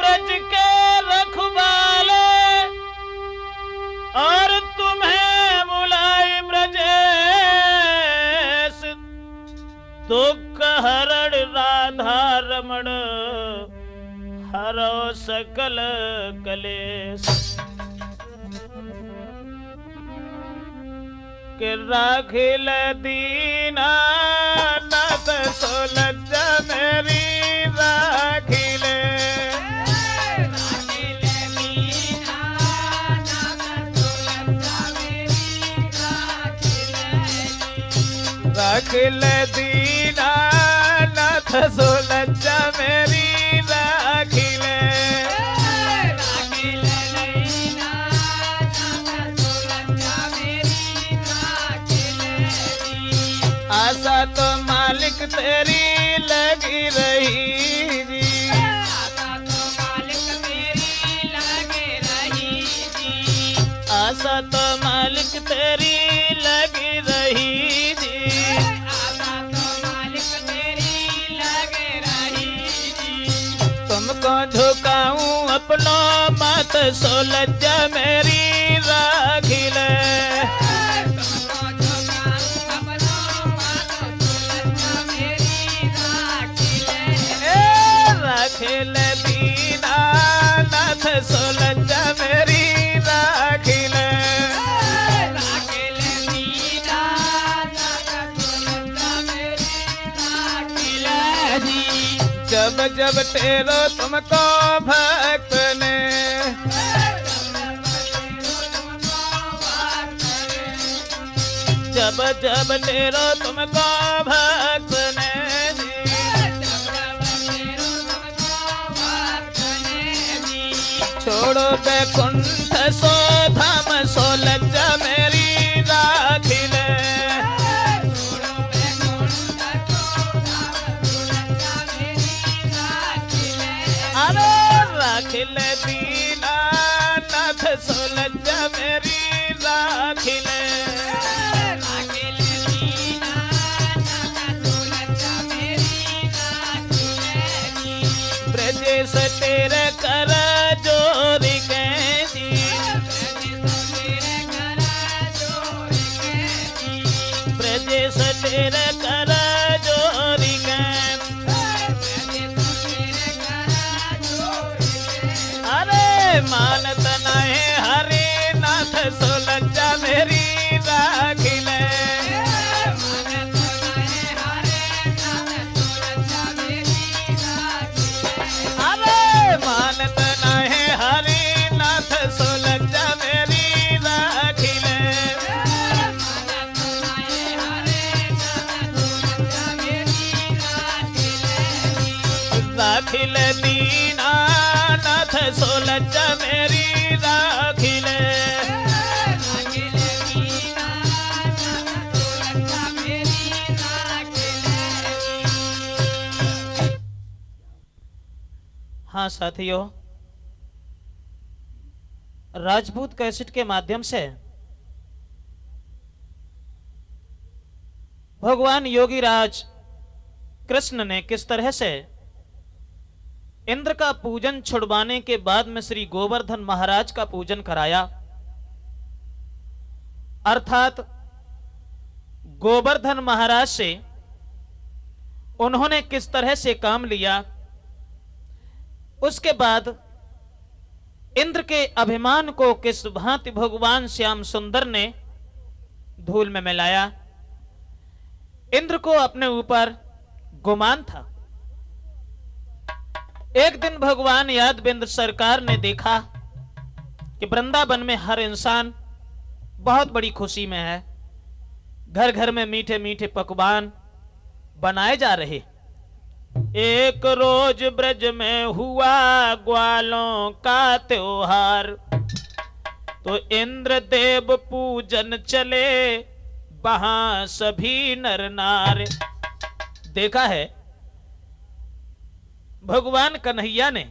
ब्रज के रखवाले और तुम्हें बुलाए ब्रजेश, दुख हरण राधा रमण हरो सकल कलेश। कि राखिल दीना नाथ सोलज मेरी राखिल, राखिल दीना नाथ सोलज मेरी राखिल। आशा तो मालिक तेरी लगी रही जी, आशा तो मालिक तेरी लगी रही जी, आशा तो मालिक तेरी लगी रही जी, आशा तो मालिक तेरी लगी रही जी। तुमको झुकाऊं अपनो मत सोलज्जा मेरी राखिल, राखिल दीना नाथ सोलज्जा मेरी राखिल, राखिल दीना नाथ सोलज्जा मेरी राखिल जी। जब जब तेरो तुमको भक्त ने, जब जब तेरो तुमको भक्त ने छोड़ो बैकुंठ सो धाम सोलज्जा मेरी राखिल, अरे राखिल दीना नाथ सोलज्जा मेरी राखिल, ब्रजेश तेरे कर जोरी गए जी, ब्रजेश तेरे कर जोरी गए, अरे मानत नहीं हरि नाथ सोलज्जा मेरी राखिल, अरे मानत नहीं हरि नाथ सोलज्जा मेरी राखिल, राखिल दीना नाथ सोलज्जा मेरी राखिल, हाँ साथियों, राजपूत कैसेट के माध्यम से भगवान योगीराज कृष्ण ने किस तरह से इंद्र का पूजन छुड़वाने के बाद में श्री गोवर्धन महाराज का पूजन कराया, अर्थात गोवर्धन महाराज से उन्होंने किस तरह से काम लिया, उसके बाद इंद्र के अभिमान को किस भांति भगवान श्याम सुंदर ने धूल में मिलाया। इंद्र को अपने ऊपर गुमान था। एक दिन भगवान यादवेंद्र सरकार ने देखा कि वृंदावन में हर इंसान बहुत बड़ी खुशी में है, घर घर में मीठे मीठे पकवान बनाए जा रहे। एक रोज ब्रज में हुआ ग्वालों का त्योहार, तो इंद्र देव पूजन चले वहां सभी नर नार। देखा है भगवान कन्हैया ने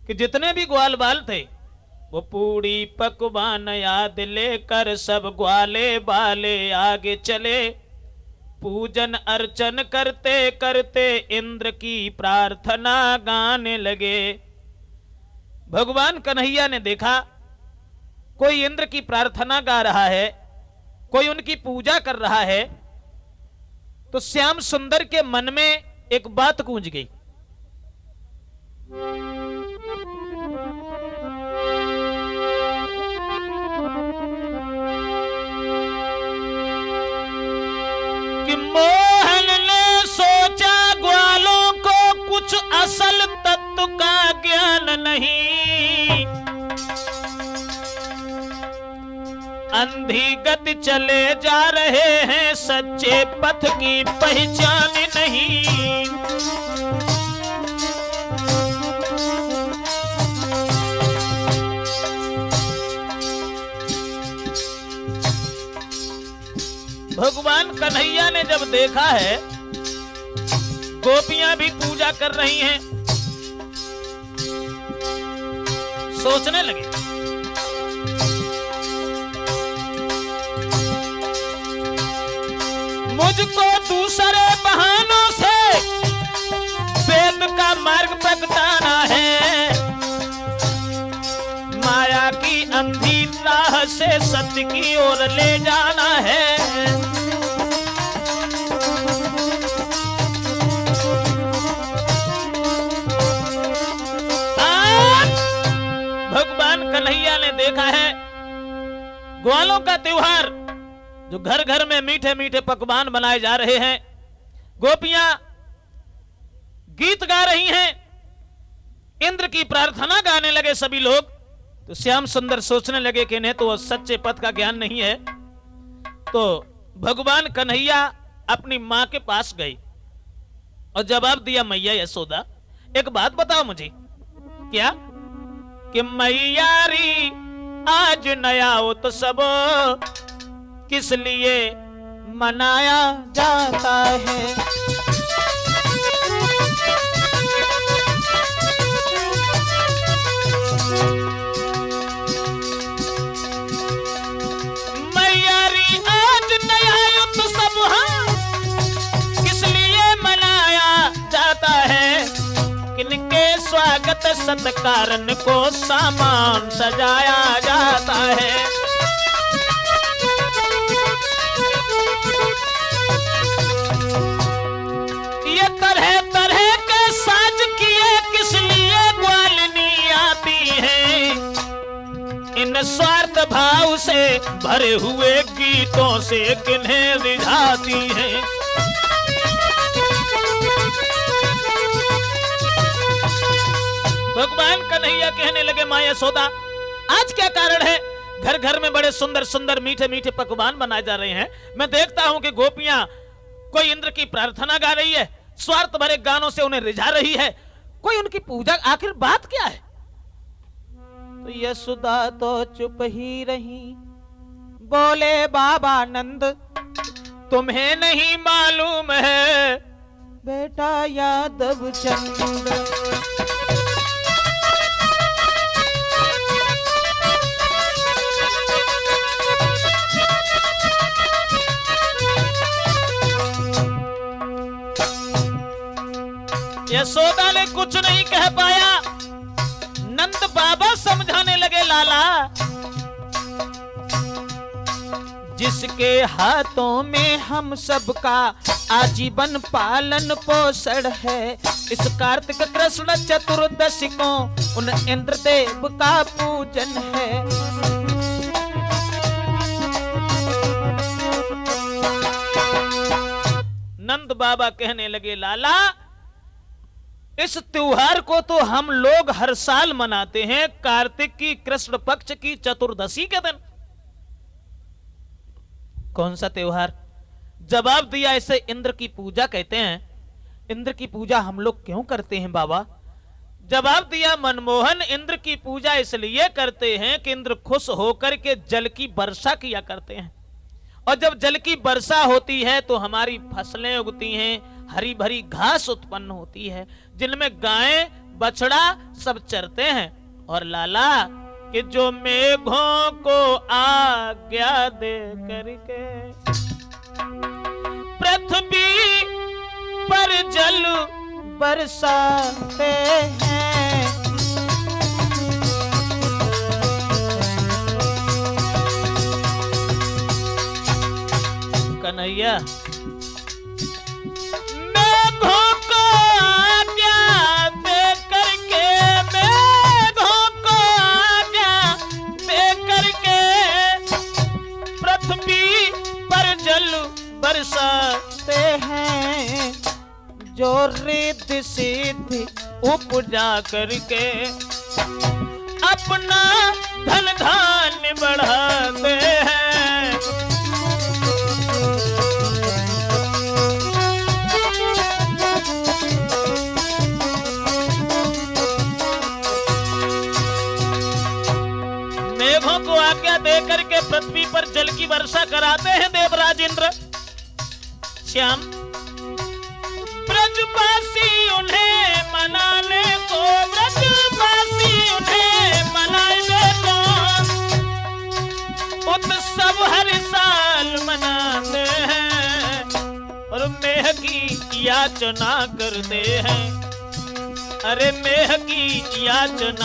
कि जितने भी ग्वाल बाल थे वो पूरी पकवान याद लेकर सब ग्वाले बाले आगे चले, पूजन अर्चन करते करते इंद्र की प्रार्थना गाने लगे। भगवान कन्हैया ने देखा कोई इंद्र की प्रार्थना गा रहा है, कोई उनकी पूजा कर रहा है, तो श्याम सुंदर के मन में एक बात गूंज गई। कि मोहन ने सोचा ग्वालों को कुछ असल तत्व का ज्ञान नहीं, अंधी गति चले जा रहे हैं, सच्चे पथ की पहचान नहीं। भगवान कन्हैया ने जब देखा है गोपियां भी पूजा कर रही हैं, सोचने लगे मुझको दूसरे बहानों से वेद का मार्ग भटकाना है, माया की अंधी राह से सत्य की ओर ले जाना है। आज भगवान कन्हैया ने देखा है ग्वालों का त्योहार, जो घर घर में मीठे मीठे पकवान बनाए जा रहे हैं, गोपियां गीत गा रही हैं, इंद्र की प्रार्थना गाने लगे सभी लोग, तो श्याम सुंदर सोचने लगे कि इन्हें तो सच्चे पथ का ज्ञान नहीं है। तो भगवान कन्हैया अपनी मां के पास गई और जवाब दिया, मैया यशोदा एक बात बताओ मुझे। क्या? कि मैयारी आज नया उत्सव किस लिए मनाया जाता है? मैयारी आज नया उत्सव किस लिए मनाया जाता है? किनके स्वागत सत्कारन को सामान सजाया जाता है? स्वार्थ भाव से भरे हुए गीतों से किन्हें रिझाती हैं? भगवान कन्हैया कहने लगे, मां यशोदा आज क्या कारण है? घर घर में बड़े सुंदर सुंदर मीठे मीठे पकवान बनाए जा रहे हैं, मैं देखता हूं कि गोपियां कोई इंद्र की प्रार्थना गा रही है, स्वार्थ भरे गानों से उन्हें रिझा रही है, कोई उनकी पूजा, आखिर बात क्या है? तो यशोदा तो चुप ही रही, बोले बाबा नंद तुम्हें नहीं मालूम है बेटा यादव चंद। यशोदा ने कुछ नहीं कह पाया। नंद बाबा समझाने लगे, लाला जिसके हाथों में हम सबका आजीवन पालन पोषण है, इस कार्तिक कृष्ण चतुर्दशी को उन इंद्रदेव का पूजन है। नंद बाबा कहने लगे, लाला इस त्योहार को तो हम लोग हर साल मनाते हैं, कार्तिक की कृष्ण पक्ष की चतुर्दशी के दिन। कौन सा त्योहार? जवाब दिया, इसे इंद्र की पूजा कहते हैं। इंद्र की पूजा हम लोग क्यों करते हैं बाबा? जवाब दिया मनमोहन, इंद्र की पूजा इसलिए करते हैं कि इंद्र खुश होकर के जल की वर्षा किया करते हैं, और जब जल की वर्षा होती है तो हमारी फसलें उगती हैं, हरी भरी घास उत्पन्न होती है, जिनमें गायें बछड़ा सब चरते हैं। और लाला कि जो मेघों को आज्ञा दे करके पृथ्वी पर जल बरसाते हैं। कन्हैया मेघों को आज्ञा दे करके, मेघों को आज्ञा दे करके पृथ्वी पर जल बरसाते हैं। जो रिद्धि सिद्धि उपजा करके अपना धन धान्य बढ़ाते हैं। मेघों को आज्ञा देकर के पृथ्वी पर जल की वर्षा कराते हैं देवराज इंद्र। श्याम ब्रजवासी उन्हें मनाने को, ब्रजवासी उन्हें मनाने को उत्सव हर साल मनाते हैं और मेह की याचना करते हैं। अरे मेह की याचना